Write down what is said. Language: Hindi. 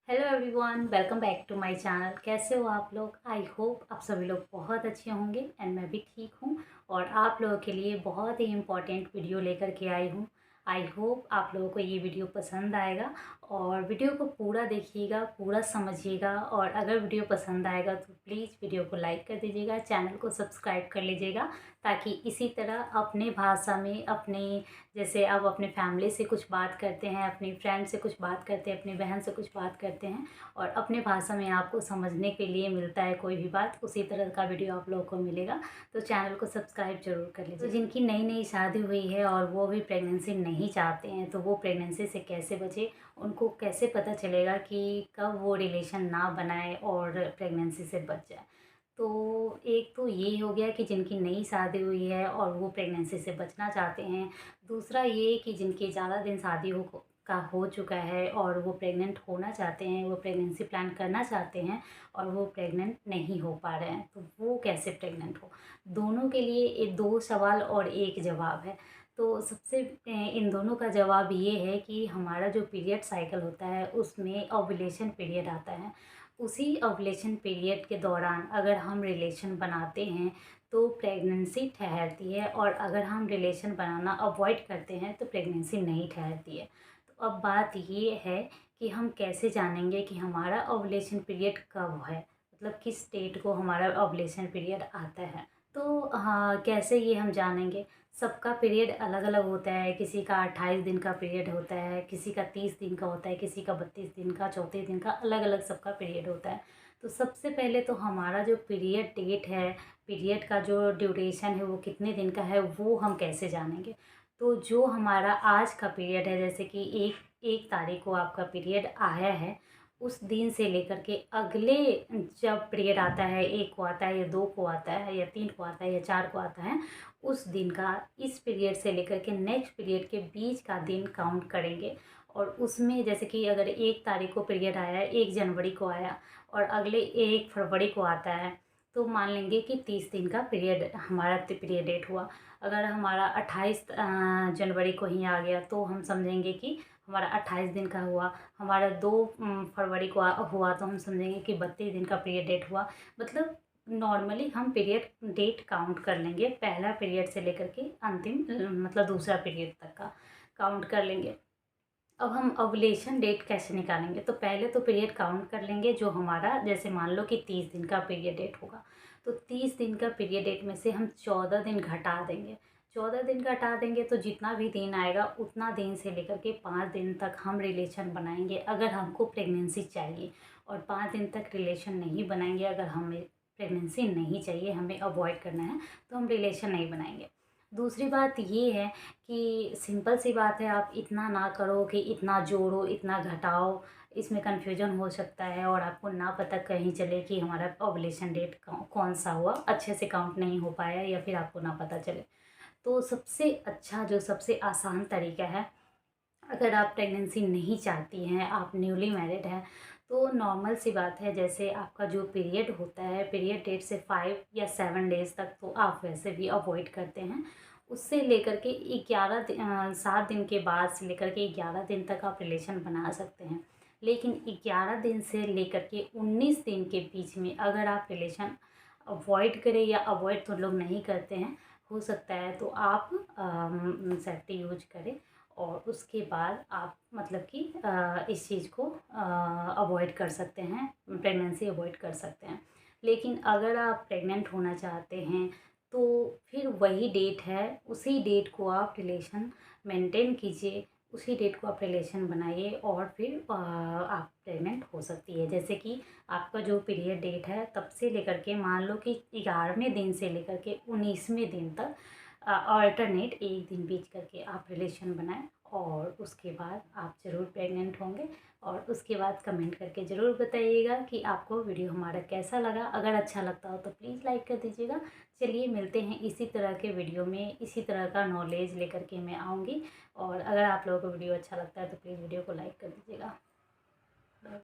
Hello everyone, welcome back to my channel. कैसे हो आप लोग? आई होप आप सभी लोग बहुत अच्छे होंगे एंड मैं भी ठीक हूँ। और आप लोगों के लिए बहुत ही इम्पोर्टेंट वीडियो लेकर के आई हूँ। आई होप आप लोगों को ये वीडियो पसंद आएगा और वीडियो को पूरा देखिएगा, पूरा समझिएगा। और अगर वीडियो पसंद आएगा तो प्लीज़ वीडियो को लाइक कर दीजिएगा, चैनल को सब्सक्राइब कर लीजिएगा, ताकि इसी तरह अपने भाषा में जैसे आप अपने फैमिली से कुछ बात करते हैं, अपनी फ्रेंड से कुछ बात करते हैं, अपनी बहन से कुछ बात करते हैं और अपने भाषा में आपको समझने के लिए मिलता है कोई भी बात, उसी तरह का वीडियो आप लोगों को मिलेगा। तो चैनल को सब्सक्राइब जरूर कर लीजिए। तो जिनकी नई नई शादी हुई है और वो भी प्रेगनेंसी नहीं चाहते हैं, तो वो प्रेगनेंसी से कैसे बचे, उनको कैसे पता चलेगा कि कब वो रिलेशन ना बनाए और प्रेगनेंसी से बच जाए। तो एक तो ये हो गया कि जिनकी नई शादी हुई है और वो प्रेगनेंसी से बचना चाहते हैं। दूसरा ये कि जिनकी ज़्यादा दिन शादी हो चुका है और वो प्रेग्नेंट होना चाहते हैं, वो प्रेगनेंसी प्लान करना चाहते हैं और वो प्रेग्नेंट नहीं हो पा रहे हैं, तो वो कैसे प्रेग्नेंट हो। दोनों के लिए दो सवाल और एक जवाब है। तो सबसे इन दोनों का जवाब ये है कि हमारा जो पीरियड साइकिल होता है उसमें ओव्यूलेशन पीरियड आता है। उसी ओव्यूलेशन पीरियड के दौरान अगर हम रिलेशन बनाते हैं तो प्रेगनेंसी ठहरती है, और अगर हम रिलेशन बनाना अवॉइड करते हैं तो प्रेगनेंसी नहीं ठहरती है। तो अब बात ये है कि हम कैसे जानेंगे कि हमारा ओव्यूलेशन पीरियड कब है, मतलब किस डेट को हमारा ओव्यूलेशन पीरियड आता है। तो हाँ, कैसे ये हम जानेंगे? सबका पीरियड अलग अलग होता है। किसी का 28 दिन का पीरियड होता है, किसी का 30 दिन का होता है, किसी का 32 दिन का, 34 दिन का, अलग अलग सबका पीरियड होता है। तो सबसे पहले तो हमारा जो पीरियड डेट है, पीरियड का जो ड्यूरेशन है वो कितने दिन का है, वो हम कैसे जानेंगे? तो जो हमारा आज का पीरियड है, जैसे कि एक तारीख को आपका पीरियड आया है, उस दिन से लेकर के अगले जब पीरियड आता है, 1 को आता है या 2 को आता है या 3 को आता है या 4 को आता है, उस दिन का, इस पीरियड से लेकर के नेक्स्ट पीरियड के बीच का दिन काउंट करेंगे। और उसमें जैसे कि अगर 1 तारीख को पीरियड आया, 1 जनवरी को आया और अगले 1 फरवरी को आता है, तो मान लेंगे कि 30 दिन का पीरियड हमारा पीरियड डेट हुआ। अगर हमारा 28 जनवरी को ही आ गया तो हम समझेंगे कि हमारा 28 दिन का हुआ। हमारा 2 फरवरी को हुआ तो हम समझेंगे कि 32 दिन का पीरियड डेट हुआ। मतलब नॉर्मली हम पीरियड डेट काउंट कर लेंगे, पहला पीरियड से लेकर के अंतिम मतलब दूसरा पीरियड तक का काउंट कर लेंगे। अब हम ओव्यूलेशन डेट कैसे निकालेंगे? तो पहले तो पीरियड काउंट कर लेंगे जो हमारा, जैसे मान लो कि 30 दिन का पीरियड डेट होगा, तो 30 दिन का पीरियड डेट में से हम 14 दिन घटा देंगे। 14 दिन घटा देंगे तो जितना भी दिन आएगा उतना दिन से लेकर के 5 दिन तक हम रिलेशन बनाएंगे अगर हमको प्रेगनेंसी चाहिए। और 5 दिन तक रिलेशन नहीं बनाएंगे अगर हमें प्रेगनेंसी नहीं चाहिए, हमें अवॉइड करना है, तो हम रिलेशन नहीं बनाएंगे। दूसरी बात ये है कि सिंपल सी बात है, आप इतना ना करो कि इतना जोड़ो इतना घटाओ, इसमें कन्फ्यूजन हो सकता है और आपको ना पता कहीं चले कि हमारा ओव्यूलेशन डेट कौन सा हुआ, अच्छे से काउंट नहीं हो पाया या फिर आपको ना पता चले। तो सबसे अच्छा, जो सबसे आसान तरीका है, अगर आप प्रेगनेंसी नहीं चाहती हैं, आप न्यूली मैरिड हैं, तो नॉर्मल सी बात है, जैसे आपका जो पीरियड होता है, पीरियड डेट से 5 या 7 डेज़ तक तो आप वैसे भी अवॉइड करते हैं। उससे लेकर के 7 दिन के बाद से लेकर के 11 दिन तक आप रिलेशन बना सकते हैं। लेकिन 11 दिन से लेकर के 19 दिन के बीच में अगर आप रिलेशन अवॉइड करें, या अवॉइड तो लोग नहीं करते हैं, हो सकता है तो आप सेफ्टी यूज करें और उसके बाद आप मतलब कि इस चीज़ को अवॉइड कर सकते हैं, प्रेगनेंसी अवॉइड कर सकते हैं। लेकिन अगर आप प्रेग्नेंट होना चाहते हैं तो फिर वही डेट है, उसी डेट को आप रिलेशन मेंटेन कीजिए, उसी डेट को आप रिलेशन बनाइए और फिर आप प्रेग्नेंट हो सकती है। जैसे कि आपका जो पीरियड डेट है तब से लेकर के, मान लो कि 11वें दिन से लेकर के 19वें दिन तक अल्टरनेट एक दिन बीच करके आप रिलेशन बनाएं और उसके बाद आप ज़रूर प्रेग्नेंट होंगे। और उसके बाद कमेंट करके ज़रूर बताइएगा कि आपको वीडियो हमारा कैसा लगा। अगर अच्छा लगता हो तो प्लीज़ लाइक कर दीजिएगा। चलिए मिलते हैं इसी तरह के वीडियो में, इसी तरह का नॉलेज लेकर के मैं आऊँगी। और अगर आप लोगों को वीडियो अच्छा लगता है तो प्लीज़ वीडियो को लाइक कर दीजिएगा।